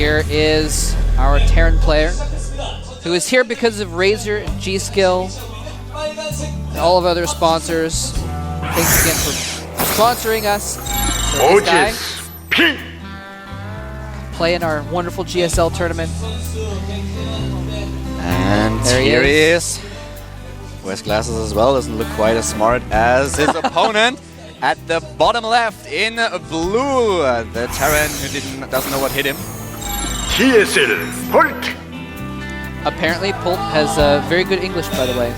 here is our Terran player, who is here because of Razor and G-Skill, and all of our other sponsors. Thanks again for sponsoring us. So this guy play in our wonderful GSL tournament. And here he is. Wears glasses as well, doesn't look quite as smart as his opponent. At the bottom left in blue, the Terran who doesn't know what hit him. Polt. Apparently, Polt has very good English, by the way.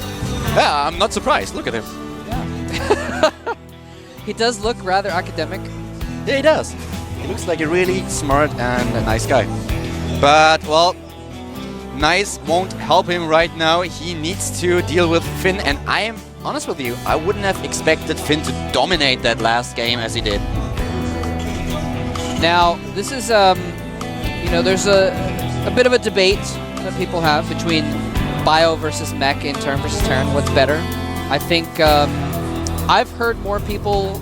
Yeah, I'm not surprised. Look at him. Yeah. He does look rather academic. Yeah, he does. He looks like a really smart and a nice guy. But, well, nice won't help him right now. He needs to deal with Finn, and I am honest with you, I wouldn't have expected Finn to dominate that last game as he did. Now, this is, you know, there's a bit of a debate that people have between Bio versus Mech in Terran versus Terran. What's better? I think I've heard more people,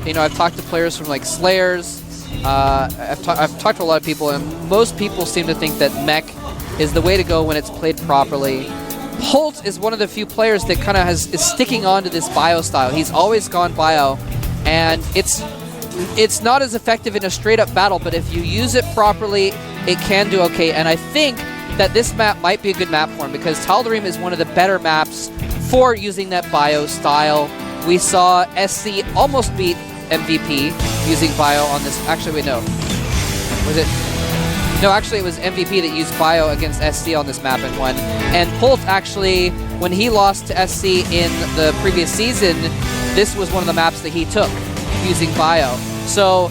you know, I've talked to players from like Slayers, I've talked to a lot of people, and most people seem to think that Mech is the way to go when it's played properly. Polt is one of the few players that kind of is sticking on to this Bio style. He's always gone Bio, and it's not as effective in a straight-up battle, but if you use it properly, it can do okay. And I think that this map might be a good map for him, because Tal'Darim is one of the better maps for using that Bio style. We saw SC almost beat MVP using Bio on this. Actually, wait, no. Was it? No, actually, it was MVP that used Bio against SC on this map and won. And Polt, actually, when he lost to SC in the previous season, this was one of the maps that he took using Bio. So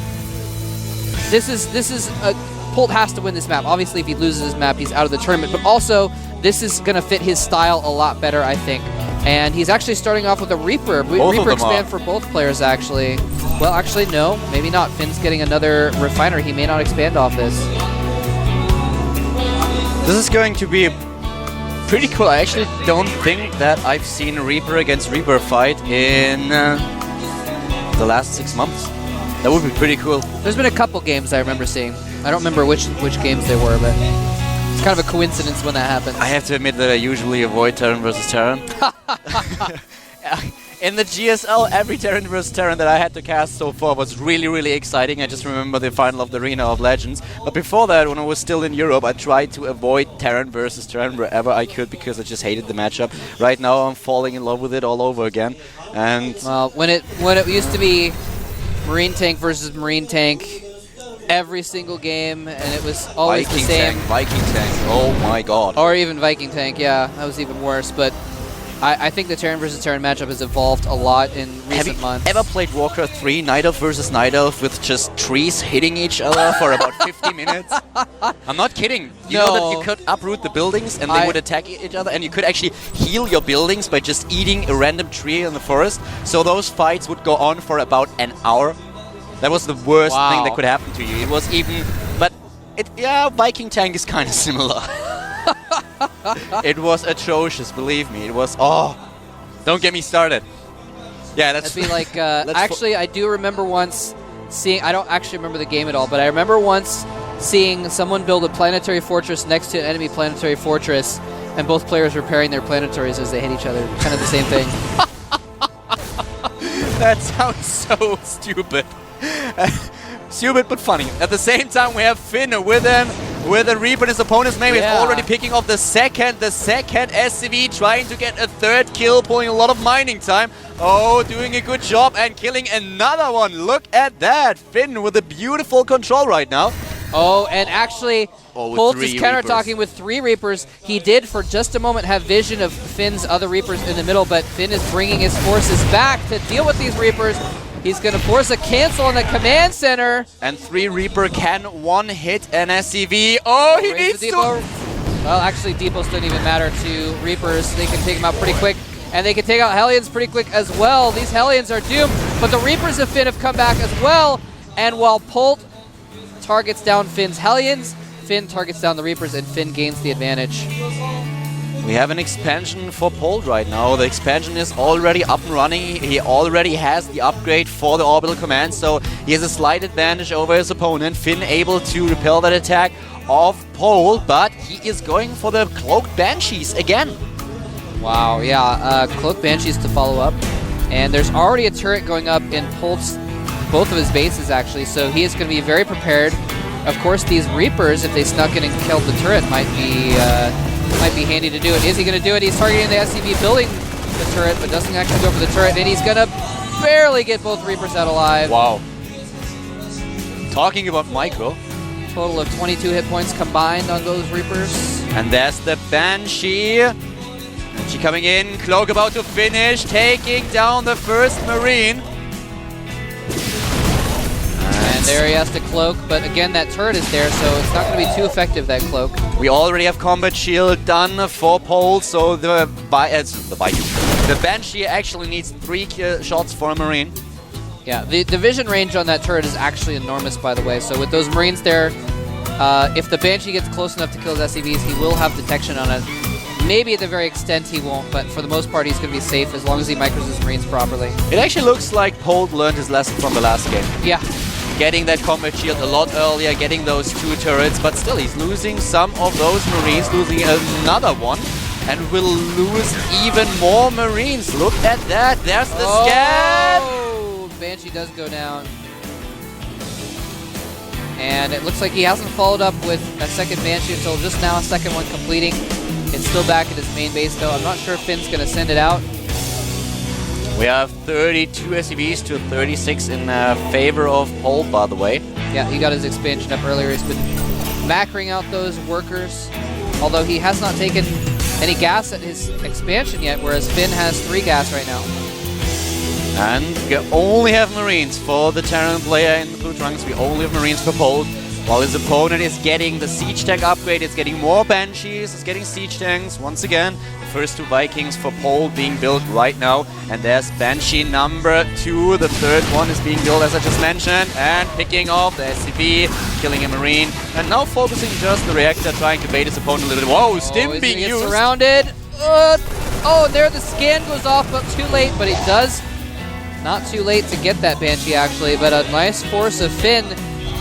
this is a Polt has to win this map. Obviously, if he loses this map, he's out of the tournament. But also, this is going to fit his style a lot better, I think. And he's actually starting off with a Reaper. Reaper expand for both players, actually. Well, actually, no. Maybe not. Finn's getting another Refiner. He may not expand off this. This is going to be pretty cool. I actually don't think that I've seen Reaper against Reaper fight in the last 6 months. That would be pretty cool. There's been a couple games I remember seeing. I don't remember which games they were, but it's kind of a coincidence when that happened. I have to admit that I usually avoid Terran versus Terran. In the GSL, every Terran versus Terran that I had to cast so far was really, really exciting. I just remember the final of the Arena of Legends. But before that, when I was still in Europe, I tried to avoid Terran versus Terran wherever I could because I just hated the matchup. Right now, I'm falling in love with it all over again. And well, when it used to be Marine Tank versus Marine Tank every single game, and it was always the same. Viking Tank, oh my god. Or even Viking Tank, yeah, that was even worse. But I think the Terran versus Terran matchup has evolved a lot in recent months. Have you ever played Warcraft 3 Night Elf versus Night Elf with just trees hitting each other for about 50 minutes? I'm not kidding. You know that you could uproot the buildings and they would attack each other, and you could actually heal your buildings by just eating a random tree in the forest. So those fights would go on for about an hour. That was the worst thing that could happen to you. It was even... But, yeah, Viking Tank is kind of similar. It was atrocious, believe me. It was, don't get me started. Yeah, that's... That'd be like, actually, I do remember once seeing, I don't actually remember the game at all, but I remember once seeing someone build a planetary fortress next to an enemy planetary fortress, and both players repairing their planetaries as they hit each other. Kind of the same thing. That sounds so stupid. Stupid but funny. At the same time, we have Finn with a Reaper in his opponent's name. He's already picking off the second SCV, trying to get a third kill, pulling a lot of mining time. Oh, doing a good job and killing another one. Look at that. Finn with a beautiful control right now. Oh, and actually, Polt is counter-talking with 3 Reapers. He did, for just a moment, have vision of Finn's other Reapers in the middle, but Finn is bringing his forces back to deal with these Reapers. He's going to force a cancel on the command center. And 3 Reaper can one-hit an SCV. Oh, he needs to... Well, actually, depots don't even matter to Reapers. They can take him out pretty quick. And they can take out Hellions pretty quick as well. These Hellions are doomed. But the Reapers of Finn have come back as well. And while Polt targets down Finn's Hellions, Finn targets down the Reapers, and Finn gains the advantage. We have an expansion for Polt right now. The expansion is already up and running. He already has the upgrade for the orbital command, so he has a slight advantage over his opponent. Finn able to repel that attack of Polt, but he is going for the Cloaked Banshees again. Wow, yeah, Cloaked Banshees to follow up. And there's already a turret going up in Polt's, both of his bases actually, so he is going to be very prepared. Of course, these Reapers, if they snuck in and killed the turret, might be handy to do it. Is he going to do it? He's targeting the SCV, building the turret, but doesn't actually go for the turret, and he's going to barely get both Reapers out alive. Wow. Talking about micro. Total of 22 hit points combined on those Reapers. And there's the Banshee. Banshee coming in, Cloak about to finish, taking down the first Marine. And there he has to Cloak, but again, that turret is there, so it's not going to be too effective, that Cloak. We already have Combat Shield done for Polt, so the Banshee actually needs 3 shots for a Marine. Yeah, the vision range on that turret is actually enormous, by the way, so with those Marines there, if the Banshee gets close enough to kill his SCVs, he will have detection on it. Maybe at the very extent he won't, but for the most part he's going to be safe as long as he micros his Marines properly. It actually looks like Polt learned his lesson from the last game. Yeah. Getting that Combat Shield a lot earlier, getting those 2 turrets, but still he's losing some of those Marines, losing another one, and will lose even more Marines. Look at that, there's the scan! Oh, Banshee does go down. And it looks like he hasn't followed up with a second Banshee until just now, a second one completing. It's still back at his main base though. I'm not sure if Finn's going to send it out. We have 32 SCVs to 36 in favor of Polt, by the way. Yeah, he got his expansion up earlier. He's been macroing out those workers, although he has not taken any gas at his expansion yet, whereas Finn has 3 gas right now. And we only have Marines for the Terran player in the blue trunks. We only have Marines for Polt, while his opponent is getting the Siege Tank upgrade. It's getting more Banshees, it's getting Siege Tanks. Once again, the first 2 Vikings for Polt being built right now. And there's Banshee number 2. The third one is being built, as I just mentioned, and picking off the SCV, killing a Marine, and now focusing just the reactor, trying to bait his opponent a little bit. Whoa, Stim being used. Surrounded. Oh, there the scan goes off, but too late, but it does. Not too late to get that Banshee, actually, but a nice force of Finn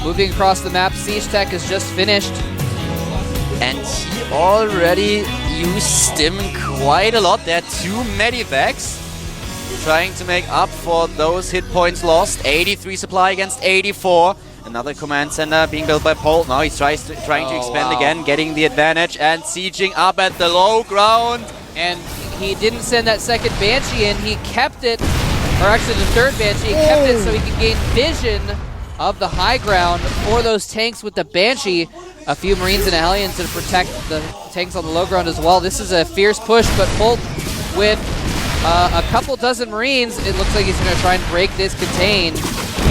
moving across the map. Siege Tech is just finished. And he already used Stim quite a lot. There are 2 Medivacs trying to make up for those hit points lost. 83 supply against 84. Another command center being built by Polt. Now he's trying to expand again, getting the advantage and sieging up at the low ground. And he didn't send that second Banshee in. He kept it, or actually the third Banshee, he kept it so he could gain vision of the high ground for those tanks with the Banshee. A few Marines and a Hellion to protect the tanks on the low ground as well. This is a fierce push, but Polt with a couple dozen Marines, it looks like he's going to try and break this contain.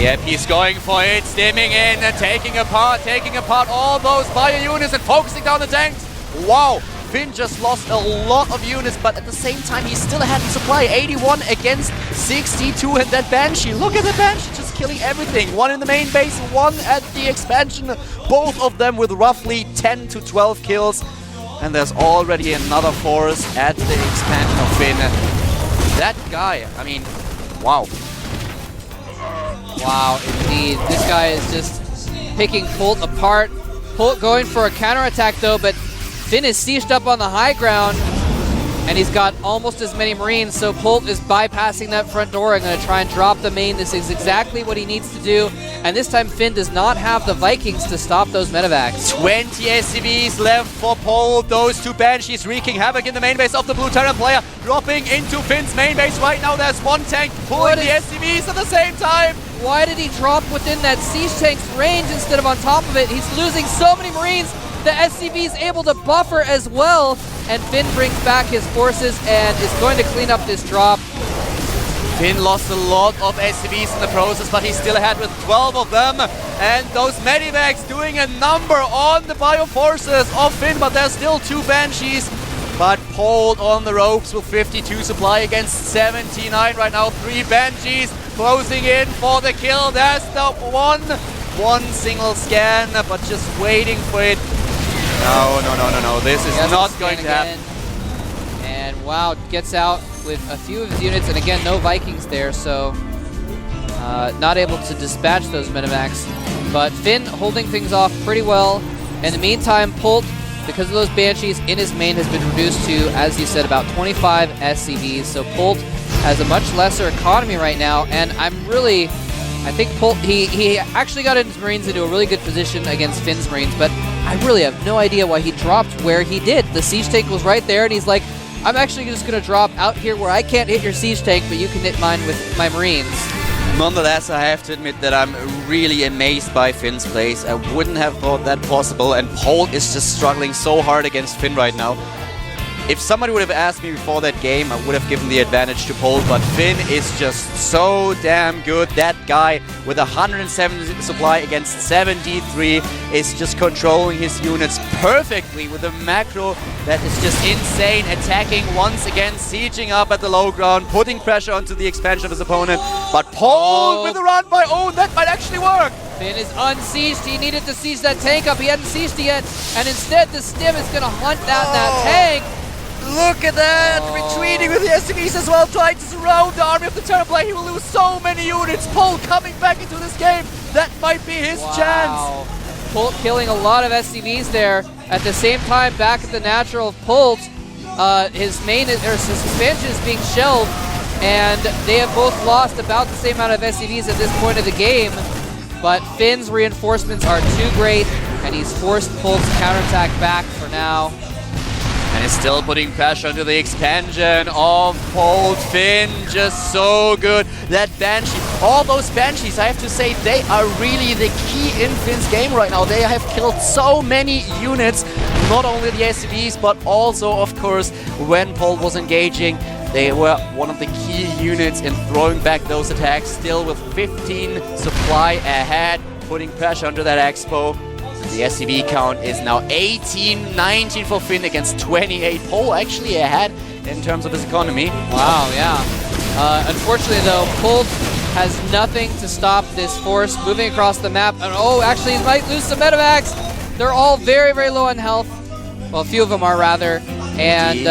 Yep, he's going for it, stimming in and taking apart all those bio units and focusing down the tanks. Wow, Finn just lost a lot of units, but at the same time he still had supply. 81 against 62, and that Banshee, look at the Banshee just killing everything. 1 in the main base, 1 at the expansion, both of them with roughly 10 to 12 kills. And there's already another force at the expansion of Finn. That guy, I mean, wow. Wow, indeed. This guy is just picking Polt apart. Polt going for a counterattack though, but Finn is sieged up on the high ground, and he's got almost as many Marines, so Polt is bypassing that front door and going to try and drop the main. This is exactly what he needs to do, and this time Finn does not have the Vikings to stop those medevacs. 20 SCVs left for Polt. Those 2 Banshees wreaking havoc in the main base of the Blue Terran player, dropping into Finn's main base right now. There's 1 tank pulling the SCVs at the same time. Why did he drop within that siege tank's range instead of on top of it? He's losing so many Marines. The SCV is able to buffer as well, and Finn brings back his forces and is going to clean up this drop. Finn lost a lot of SCVs in the process, but he's still ahead with 12 of them. And those Medivacs doing a number on the bio forces of Finn, but there's still 2 Banshees. But Polt on the ropes with 52 supply against 79 right now. 3 Banshees closing in for the kill. There's the one single scan, but just waiting for it. No. This is not going to happen. wow, gets out with a few of his units, and again, no Vikings there, so not able to dispatch those Medivacs. But Finn holding things off pretty well. In the meantime, Polt, because of those Banshees in his main, has been reduced to, as you said, about 25 SCVs. So Polt has a much lesser economy right now, and I think Polt, he actually got his Marines into a really good position against Finn's Marines, but I really have no idea why he dropped where he did. The siege tank was right there, and he's like, I'm actually just going to drop out here where I can't hit your siege tank, but you can hit mine with my Marines. Nonetheless, I have to admit that I'm really amazed by Finn's plays. I wouldn't have thought that possible, and Polt is just struggling so hard against Finn right now. If somebody would have asked me before that game, I would have given the advantage to Polt, but Finn is just so damn good. That guy with 170 supply against 73 is just controlling his units perfectly with a macro that is just insane. Attacking once again, sieging up at the low ground, putting pressure onto the expansion of his opponent. But Polt with a run by own, that might actually work. Finn is unsieged. He needed to siege that tank up. He hadn't sieged it yet, and instead the Stim is going to hunt down that tank. Look at that! Retreating with the SCVs as well, trying to surround the army of the Terrorblade. He will lose so many units. Polt coming back into this game. That might be his chance. Polt killing a lot of SCVs there. At the same time, back at the natural of Polt, his expansion is being shelved, and they have both lost about the same amount of SCVs at this point of the game. But Finn's reinforcements are too great, and he's forced Polt's counterattack back for now. And is still putting pressure into the expansion of Polt. Finn just so good. That Banshee, all those Banshees, I have to say, they are really the key in Finn's game right now. They have killed so many units, not only the SCVs, but also, of course, when Polt was engaging, they were one of the key units in throwing back those attacks, still with 15 supply ahead, putting pressure under that Expo. The SCV count is now 18, 19 for Finn against 28. Polt actually ahead in terms of his economy. Wow, yeah. Unfortunately, though, Polt has nothing to stop this force moving across the map. And actually, he might lose some Medivacs. They're all very, very low on health. Well, a few of them are, rather. And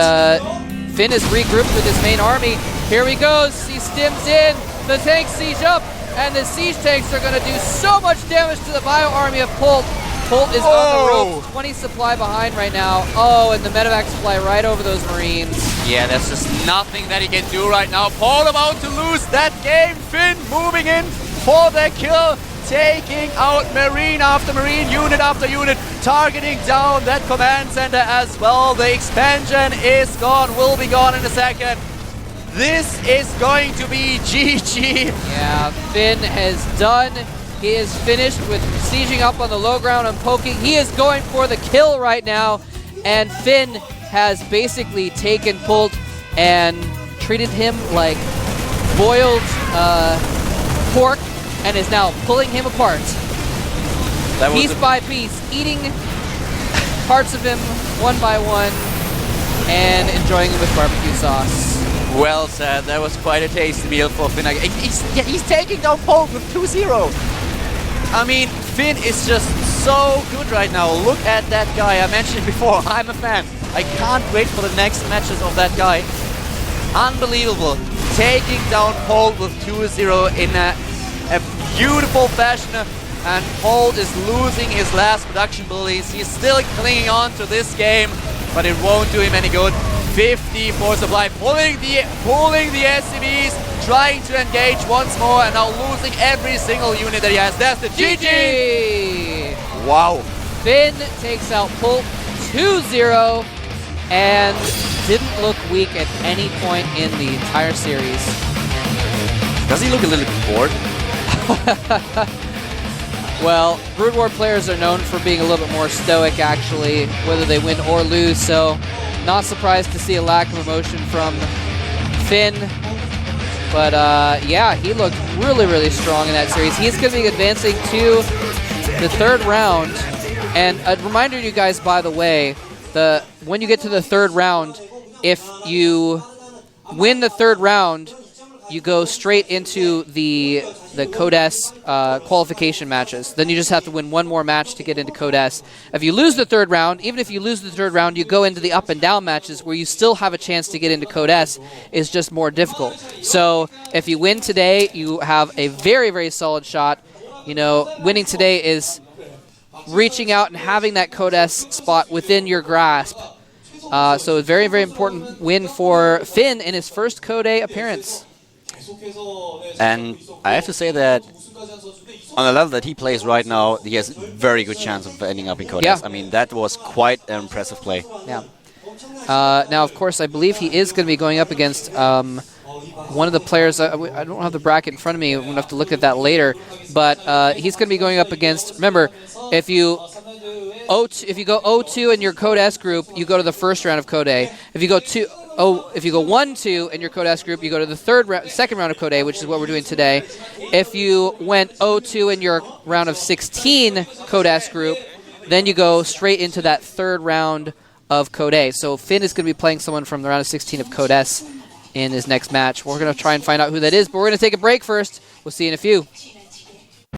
Finn is regrouped with his main army. Here he goes. He stims in. The tanks siege up. And the siege tanks are going to do so much damage to the bio army of Polt. Polt is on the rope, 20 supply behind right now. And the Medivacs fly right over those Marines. Yeah, there's just nothing that he can do right now. Polt about to lose that game. Finn moving in for the kill, taking out Marine after Marine, unit after unit, targeting down that command center as well. The expansion is gone, will be gone in a second. This is going to be GG. Yeah, Finn has done. He is finished with sieging up on the low ground and poking. He is going for the kill right now. And Finn has basically taken Polt and treated him like boiled pork and is now pulling him apart. Piece by piece, eating parts of him one by one and enjoying them with barbecue sauce. Well said. That was quite a tasty meal for Finn. He's taking down Polt with 2-0. I mean, Finn is just so good right now. Look at that guy. I mentioned it before. I'm a fan. I can't wait for the next matches of that guy. Unbelievable. Taking down Polt with 2-0 in a beautiful fashion. And Polt is losing his last production buildings. He's still clinging on to this game, but it won't do him any good. 54 supply, pulling the SCVs, trying to engage once more, and now losing every single unit that he has. That's the GG! Wow. Finn takes out Polt 2-0 and didn't look weak at any point in the entire series. Does he look a little bit bored? Well, Brood War players are known for being a little bit more stoic, actually, whether they win or lose, so not surprised to see a lack of emotion from Finn. But yeah, he looked really, really strong in that series. He's going to be advancing to the third round. And a reminder to you guys, by the way, when you get to the third round, if you win the third round, you go straight into the Code S qualification matches. Then you just have to win one more match to get into Code S. If you lose the third round, even if you lose the third round, you go into the up and down matches where you still have a chance to get into Code S. Is just more difficult. So if you win today, you have a very, very solid shot. You know, winning today is reaching out and having that Code S spot within your grasp. So a very, very important win for Finn in his first Code A appearance. And I have to say that on the level that he plays right now, he has a very good chance of ending up in Code S. I mean, that was quite an impressive play. Yeah. Now, of course, I believe he is going to be going up against one of the players. I don't have the bracket in front of me. I'm going to have to look at that later. But he's going to be going up against, remember, if you go 0-2 in your Code S group, you go to the first round of Code A. If you go 1-2 in your Code S group, you go to the second round of Code A, which is what we're doing today. If you went 0-2 in your round of 16 Code S group, then you go straight into that third round of Code A. So Finn is going to be playing someone from the round of 16 of Code S in his next match. We're going to try and find out who that is, but we're going to take a break first. We'll see you in a few.